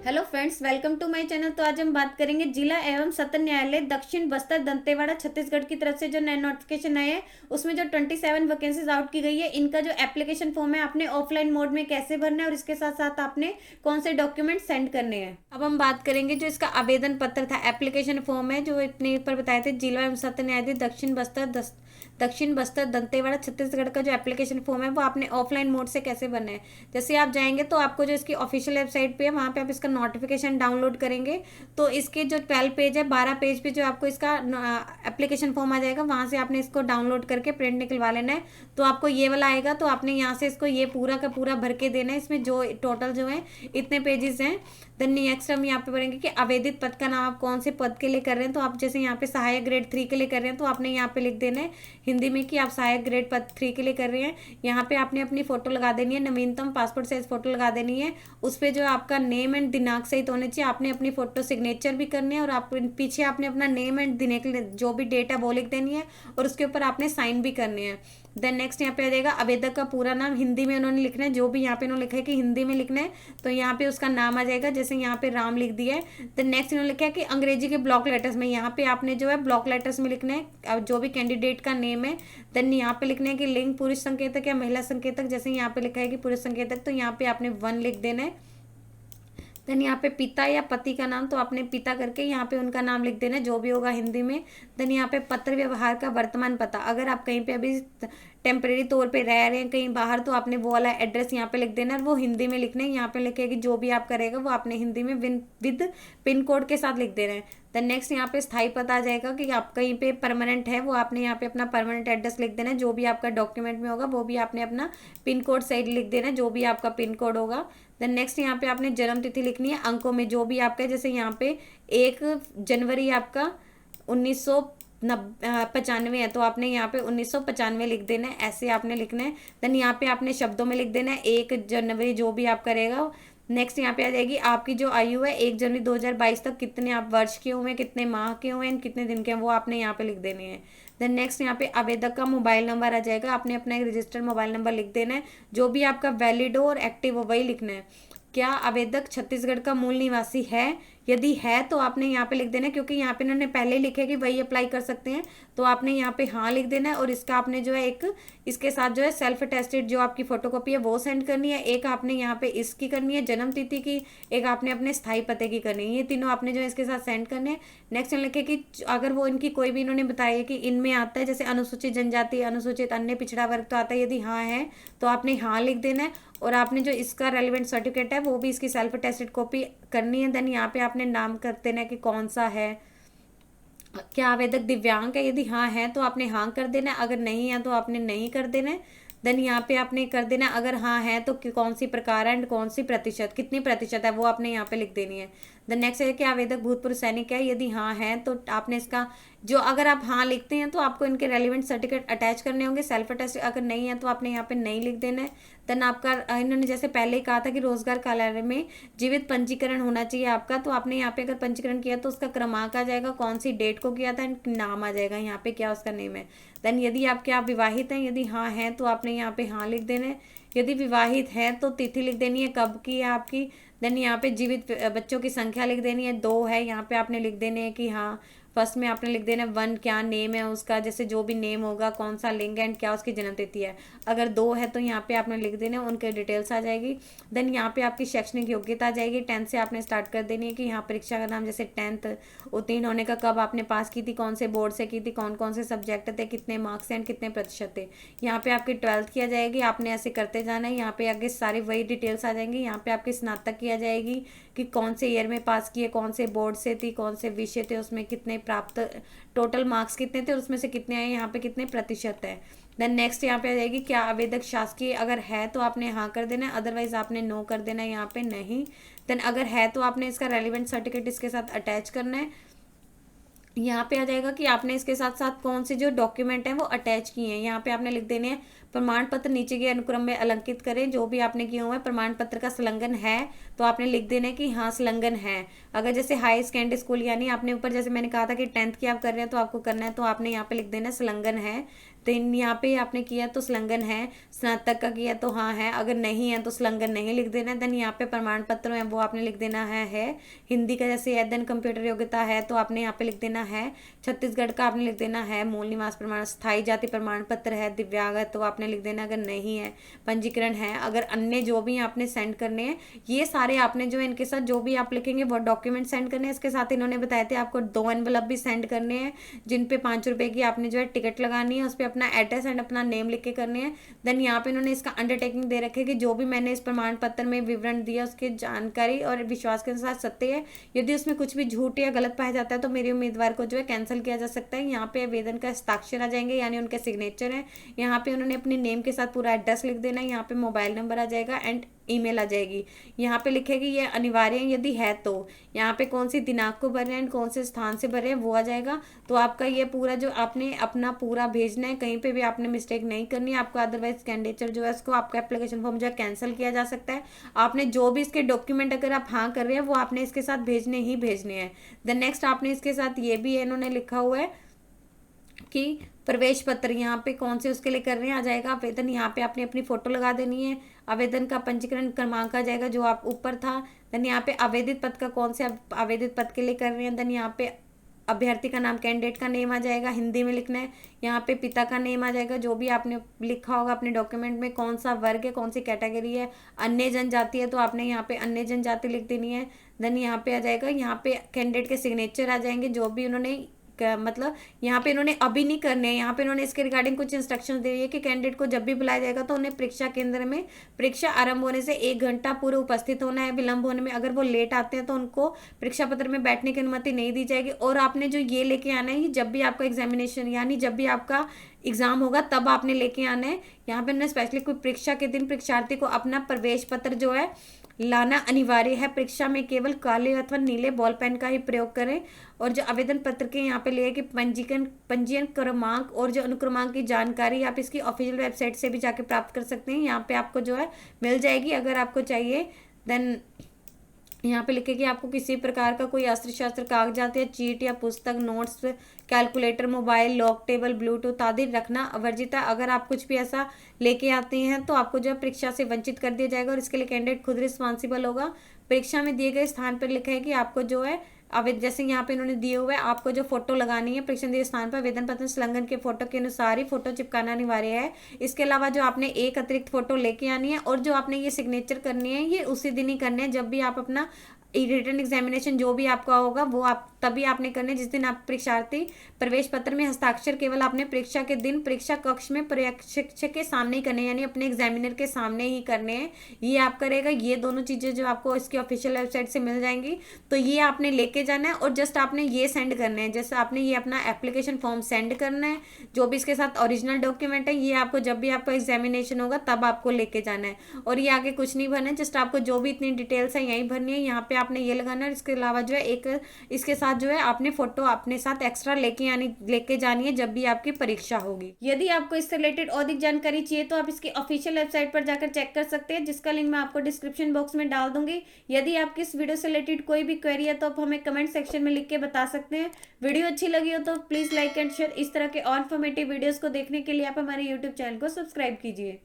Hello friends, welcome to my channel. तो आज हम बात करेंगे जिला एवं सत्र न्यायालय दक्षिण बस्तर दंतेवाड़ा छत्तीसगढ़ की तरफ से जो नए नोटिफिकेशन आए हैं उसमें जो 27 वैकेंसीज आउट की गई है, इनका जो एप्लीकेशन फॉर्म है आपने ऑफलाइन मोड में कैसे भरना है और इसके साथ साथ आपने कौन से डॉक्यूमेंट सेंड करने हैं। अब हम बात करेंगे जो इसका आवेदन पत्र था, एप्लीकेशन फॉर्म है जो इतने ऊपर बताए थे, जिला एवं सत्र न्यायाधीश दक्षिण बस्तर दंतेवाड़ा छत्तीसगढ़ का जो एप्लीकेशन फॉर्म है वो आपने ऑफलाइन मोड से कैसे भरना है। जैसे आप जाएंगे तो आपको जो इसकी ऑफिशियल वेबसाइट पे है वहाँ पे आप इसका नोटिफिकेशन डाउनलोड करेंगे तो इसके जो 12 पेज है, 12 पेज पे जो आपको इसका एप्लीकेशन फॉर्म आ जाएगा, वहाँ से आपने इसको डाउनलोड करके प्रिंट निकलवा लेना है। तो आपको ये वाला आएगा तो आपने यहाँ से इसको ये पूरा का पूरा भर के देना है। इसमें जो टोटल जो है इतने पेजेस हैं। देन नेक्स्ट हम यहाँ पे पढ़ेंगे कि आवेदित पद का नाम आप कौन से पद के लिए कर रहे हैं। तो आप जैसे यहाँ पे सहायक ग्रेड 3 के लिए कर रहे हैं तो आपने यहाँ पे लिख देना है हिंदी में कि आप सहायक ग्रेड पद 3 के लिए कर रहे हैं। यहाँ पे आपने अपनी फोटो लगा देनी है, नवीनतम पासपोर्ट साइज फोटो लगा देनी है। उस पर जो आपका नेम एंड दिनांक सहित होने चाहिए। आपने अपनी फोटो सिग्नेचर भी करनी है और आप पीछे आपने अपना नेम एंड दिनांक जो भी डेट है वो लिख देनी है और उसके ऊपर आपने साइन भी करने हैं। देन नेक्स्ट यहाँ पे आ जाएगा आवेदक का पूरा नाम, हिंदी में उन्होंने लिखना है, जो भी यहाँ पे उन्होंने लिखा है कि हिंदी में लिखना है तो यहाँ पे उसका नाम आ जाएगा। जैसे यहाँ पे राम लिख दिया है। देन नेक्स्ट इन्होंने लिखा है कि अंग्रेजी के ब्लॉक लेटर्स में, यहाँ पे आपने जो है ब्लॉक लेटर्स में लिखना है जो भी कैंडिडेट का नेम है। देन यहाँ पे लिखना है कि लिंग पुरुष संकेतक या महिला संकेतक। जैसे यहाँ पे लिखा है कि पुरुष संकेतक तो यहाँ पे आपने 1 लिख देना है। देन यहाँ पे पिता या पति का नाम तो आपने पिता करके यहाँ पे उनका नाम लिख देना है जो भी होगा हिंदी में। देन यहाँ पे पत्र व्यवहार का वर्तमान पता, अगर आप कहीं पे अभी टेम्परेरी तौर पे रह रहे हैं कहीं बाहर तो आपने वो वाला एड्रेस यहाँ पे लिख देना है, वो हिंदी में लिखना है। यहाँ पे लिखे कि जो भी आप करेगा वो आपने हिंदी में विद पिन कोड के साथ लिख देना है। देन नेक्स्ट यहाँ पे स्थायी पता आ जाएगा कि आप कहीं पे परमानेंट है, वो आपने यहाँ पे अपना परमानेंट एड्रेस लिख देना है। जो भी आपका डॉक्यूमेंट में होगा वो भी आपने अपना पिन कोड सही लिख देना है, जो भी आपका पिन कोड होगा। देन नेक्स्ट यहाँ पे आपने जन्म तिथि लिखनी है अंकों में, जो भी आपका, जैसे यहाँ पे 1 जनवरी आपका 1995 है तो आपने यहाँ पे 1995 लिख देना है, ऐसे आपने लिखना है। देन यहाँ पे आपने शब्दों में लिख देना है 1 जनवरी जो भी आप करेगा। नेक्स्ट यहाँ पे आ जाएगी आपकी जो आयु है 1 जनवरी 2022 तक कितने आप वर्ष के हुए हैं, कितने माह के हुए हैं, कितने दिन के हैं, वो आपने यहाँ पे लिख देने हैं। देन नेक्स्ट यहाँ पे आवेदक का मोबाइल नंबर आ जाएगा, आपने अपना एक रजिस्टर्ड मोबाइल नंबर लिख देना है, जो भी आपका वैलिड हो और एक्टिव हो वही लिखना है। क्या आवेदक छत्तीसगढ़ का मूल निवासी है, यदि है तो आपने यहाँ पे लिख देना है, क्योंकि यहाँ पे इन्होंने पहले ही लिखे कि वही अप्लाई कर सकते हैं तो आपने यहाँ पे हाँ लिख देना है। और इसका आपने जो है एक इसके साथ जो है सेल्फ अटेस्टेड जो आपकी फोटोकॉपी है वो सेंड करनी है, एक आपने यहाँ पे इसकी करनी है जन्म तिथि की, एक आपने अपने स्थायी पते की करनी है, ये तीनों आपने जो है इसके साथ सेंड करने हैं। नेक्स्ट लिखे कि अगर वो इनकी कोई भी इन्होंने बताया कि इनमें आता है, जैसे अनुसूचित जनजाति, अनुसूचित अन्य पिछड़ा वर्ग तो आता है, यदि हाँ है तो आपने हाँ लिख देना है और आपने जो इसका रेलिवेंट सर्टिफिकेट है वो भी इसकी सेल्फ अटेस्टेड कॉपी करनी है। देन यहाँ पे आपने नाम कर देना है कि कौन सा है। क्या आवेदक दिव्यांग है, यदि हाँ है तो आपने हाँ कर देना है, अगर नहीं है तो आपने नहीं कर देना है। देन यहाँ पे आपने कर देना अगर हाँ है तो कौन सी प्रकार एंड कौन सी प्रतिशत, कितनी प्रतिशत है वो आपने यहाँ पे लिख देनी है। देन नेक्स्ट है कि आवेदक भूतपूर्व सैनिक है, यदि हाँ है तो आपने इसका जो, अगर आप हाँ लिखते हैं तो आपको इनके रेलिवेंट सर्टिफिकेट अटैच करने होंगे सेल्फ अटैच, अगर नहीं है तो आपने यहाँ पे नहीं लिख देना है। देन आपका इन्होंने जैसे पहले ही कहा था कि रोजगार कार्यालय में जीवित पंजीकरण होना चाहिए आपका, तो आपने यहाँ पे अगर पंजीकरण किया तो उसका क्रमांक आ जाएगा, कौन सी डेट को किया था, नाम आ जाएगा यहाँ पे क्या उसका नेम है। देन यदि आप विवाहित हैं, यदि हाँ है तो आपने यहाँ पे हाँ लिख देना है, यदि विवाहित है तो तिथि लिख देनी है कब की है आपकी। देन यहाँ पे जीवित बच्चों की संख्या लिख देनी है, 2 है, यहाँ पे आपने लिख देने हैं कि हाँ। फर्स्ट में आपने लिख देना 1 क्या नेम है उसका, जैसे जो भी नेम होगा, कौन सा लिंग एंड क्या उसकी जन्म तिथि है। अगर 2 है तो यहाँ पे आपने लिख देना है, उनके डिटेल्स आ जाएगी। देन यहाँ पे आपकी शैक्षणिक योग्यता आ जाएगी, 10th से आपने स्टार्ट कर देनी है कि यहाँ परीक्षा का नाम, जैसे 10th उत्तीर्ण होने का कब आपने पास की थी, कौन से बोर्ड से की थी, कौन कौन से सब्जेक्ट थे, कितने मार्क्स एंड कितने प्रतिशत थे। यहाँ पे आपकी 12th की आ जाएगी, आपने ऐसे करते जाना है। यहाँ पे आगे सारी वही डिटेल्स आ जाएंगी। यहाँ पे आपकी स्नातक की आ जाएगी कि कौन से ईयर में पास किए, कौन से बोर्ड से थी, कौन से विषय थे, उसमें कितने प्राप्त, टोटल मार्क्स कितने थे, उसमें से कितने आए, यहाँ पे कितने प्रतिशत है। देन नेक्स्ट यहाँ पे आ जाएगी क्या आवेदक शासकीय, अगर है तो आपने हाँ कर देना है, अदरवाइज आपने नो कर देना है, यहाँ पे नहीं। देन अगर है तो आपने इसका रेलिवेंट सर्टिफिकेट इसके साथ अटैच करना है। यहाँ पे आ जाएगा कि आपने इसके साथ साथ कौन से जो डॉक्यूमेंट हैं वो अटैच किए हैं, यहाँ पे आपने लिख देने हैं प्रमाण पत्र नीचे के अनुक्रम में अलंकित करें। जो भी आपने किया हुआ है प्रमाण पत्र का संलग्न है तो आपने लिख देना है कि हाँ संलग्न है। अगर जैसे हाई सेकेंडरी स्कूल यानी आपने ऊपर जैसे मैंने कहा था कि 10th की आप कर रहे हैं तो आपको करना है, तो आपने यहाँ पे लिख देना संलग्न है। देन यहाँ पे आपने किया तो संलग्न है। स्नातक का किया तो हाँ है, अगर नहीं है तो संलग्न नहीं लिख देना। देन यहाँ पे प्रमाण पत्र है वो आपने लिख देना है। हिंदी का जैसे है, देन कंप्यूटर योग्यता है तो आपने यहाँ पे लिख देना है। छत्तीसगढ़ का आपने लिख देना है। मूल निवास प्रमाण, स्थायी जाति प्रमाण पत्र है, दिव्यांग है तो आपने लिख देना अगर नहीं है। पंजीकरण है। अगर अन्य जो भी आपने सेंड करने हैं ये सारे आपने जो है इनके साथ जो भी आप लिखेंगे वो डॉक्यूमेंट सेंड करने हैं। इसके साथ इन्होंने बताए थे आपको 2 एनवलप भी सेंड करने हैं जिन पे 5 रुपए की आपने जो है टिकट लगानी है, उस पर अपना एड्रेस एंड अपना नेम लिख के करने हैं। देन यहाँ पे इन्होंने इसका अंडरटेकिंग दे रखे कि जो भी मैंने इस प्रमाण पत्र में विवरण दिया उसकी जानकारी और विश्वास के अनुसार सत्य है। यदि उसमें कुछ भी झूठ या गलत पाया जाता है तो मेरे उम्मीदवार को जो है कैंसिल किया जा सकता है। यहाँ पे आवेदन का हस्ताक्षर आ जाएंगे यानी उनके सिग्नेचर है। यहाँ पे उन्होंने अपने नेम के साथ पूरा एड्रेस लिख देना है। यहाँ पे मोबाइल नंबर आ जाएगा एंड ईमेल आ जाएगी। यहाँ पे लिखेगी ये अनिवार्य है, यदि है तो यहाँ पे कौन सी दिनांक को भरे हैं कौन से स्थान से भरे हैं वो आ जाएगा। तो आपका ये पूरा जो आपने अपना पूरा भेजना है, कहीं पे भी आपने मिस्टेक नहीं करनी है आपको, अदरवाइज कैंडिडेट जो है उसको आपका एप्लीकेशन फॉर्म जो है कैंसिल किया जा सकता है। आपने जो भी इसके डॉक्यूमेंट अगर आप हाँ कर रहे हैं वो आपने इसके साथ भेजने ही भेजने हैं। देन नेक्स्ट आपने इसके साथ ये भी इन्होंने लिखा हुआ है कि प्रवेश पत्र यहाँ पे कौन से उसके लिए कर रहे हैं आ जाएगा। आवेदन यहाँ पे आपने अपनी फोटो लगा देनी है। आवेदन का पंजीकरण क्रमांक आ जाएगा जो आप ऊपर था। देन यहाँ पे आवेदित पद का कौन से आवेदित पद के लिए कर रहे हैं। देन यहाँ पे अभ्यर्थी का नाम, कैंडिडेट का नेम आ जाएगा, हिंदी में लिखना है। यहाँ पे पिता का नेम आ जाएगा जो भी आपने लिखा होगा अपने डॉक्यूमेंट में, कौन सा वर्ग है कौन सी कैटेगरी है। अन्य जनजाति है तो आपने यहाँ पे अन्य जनजाति लिख देनी है। देन यहाँ पे आ जाएगा, यहाँ पे कैंडिडेट के सिग्नेचर आ जाएंगे जो भी उन्होंने मतलब यहाँ पे इन्होंने अभी नहीं करने हैं। यहाँ पे इन्होंने इसके रिगार्डिंग कुछ इंस्ट्रक्शंस दे रही है कि कैंडिडेट को जब भी बुलाया जाएगा तो उन्हें परीक्षा केंद्र में परीक्षा आरंभ होने से 1 घंटा पूर्व उपस्थित होना है। विलंब होने में अगर वो लेट आते हैं तो उनको परीक्षा पत्र में बैठने की अनुमति नहीं दी जाएगी। और आपने जो ये लेके आना है जब भी आपका एग्जामिनेशन यानी जब भी आपका एग्जाम होगा तब आपने लेके आना है। यहाँ पे हमने स्पेशली कोई परीक्षा के दिन परीक्षार्थी को अपना प्रवेश पत्र जो है लाना अनिवार्य है। परीक्षा में केवल काले अथवा नीले बॉल पेन का ही प्रयोग करें। और जो आवेदन पत्र के यहाँ पे लिए कि पंजीयन क्रमांक और जो अनुक्रमांक की जानकारी आप इसकी ऑफिशियल वेबसाइट से भी जाके प्राप्त कर सकते हैं। यहाँ पे आपको जो है मिल जाएगी अगर आपको चाहिए। देन यहाँ पे लिखे कि आपको किसी प्रकार का कोई अस्त्र शस्त्र कागजात या चीट या पुस्तक, notes, calculator, mobile, log table, Bluetooth आदि रखना अवर्जित है। अगर आप कुछ भी ऐसा लेके आते हैं तो आपको जो है परीक्षा से वंचित कर दिया जाएगा और इसके लिए कैंडिडेट खुद रिस्पॉन्सिबल होगा। परीक्षा में दिए गए स्थान पर लिखा है कि आपको जो है जैसे यहाँ पे इन्होंने दिए हुए आपको जो फोटो लगानी है परीक्षा दिए स्थान पर आवेदन पत्र संलग्न के फोटो के अनुसार ही फोटो चिपकाना अनिवार्य है। इसके अलावा जो आपने एक अतिरिक्त फोटो लेके आनी है और जो आपने ये सिग्नेचर करनी है ये उसी दिन ही करने हैं जब भी आप अपना रिटन एग्जामिनेशन जो भी आपका होगा वो आप तभी आपने करने जिस दिन आप परीक्षार्थी प्रवेश पत्र में हस्ताक्षर केवल आपने परीक्षा के दिन परीक्षा कक्ष में शिक्षक के सामने ही करने यानी अपने एग्जामिनर के सामने ही करने हैं। ये आप करेगा। ये दोनों चीजें जो आपको इसकी ऑफिशियल वेबसाइट से मिल जाएंगी तो ये आपने लेके जाना है और जस्ट आपने ये सेंड करना है। जैसे आपने ये अपना एप्लीकेशन फॉर्म सेंड करना है जो भी इसके साथ ओरिजिनल डॉक्यूमेंट है ये आपको जब भी आपका एग्जामिनेशन होगा तब आपको लेके जाना है। और ये आगे कुछ नहीं भरना है, जस्ट आपको जो भी इतनी डिटेल्स है यही भरनी है। यहाँ पे आपने ये लगाना है। इसके अलावा जो है एक इसके साथ जो है आपने फोटो अपने साथ एक्स्ट्रा लेके जानी है जब भी आपकी परीक्षा होगी। यदि आपको इससे रिलेटेड और अधिक जानकारी चाहिए तो आप इसकी ऑफिशियल वेबसाइट पर जाकर चेक कर सकते हैं जिसका लिंक मैं आपको डिस्क्रिप्शन बॉक्स में डाल दूंगी। यदि आपकी इस वीडियो से रिलेटेड कोई भी क्वेरी है तो आप हमें कमेंट सेक्शन में लिख के बता सकते हैं। वीडियो अच्छी लगी हो तो प्लीज लाइक एंड शेयर। इस तरह के और इन्फॉर्मेटिव वीडियोस को देखने के लिए आप हमारे यूट्यूब चैनल को सब्सक्राइब कीजिए।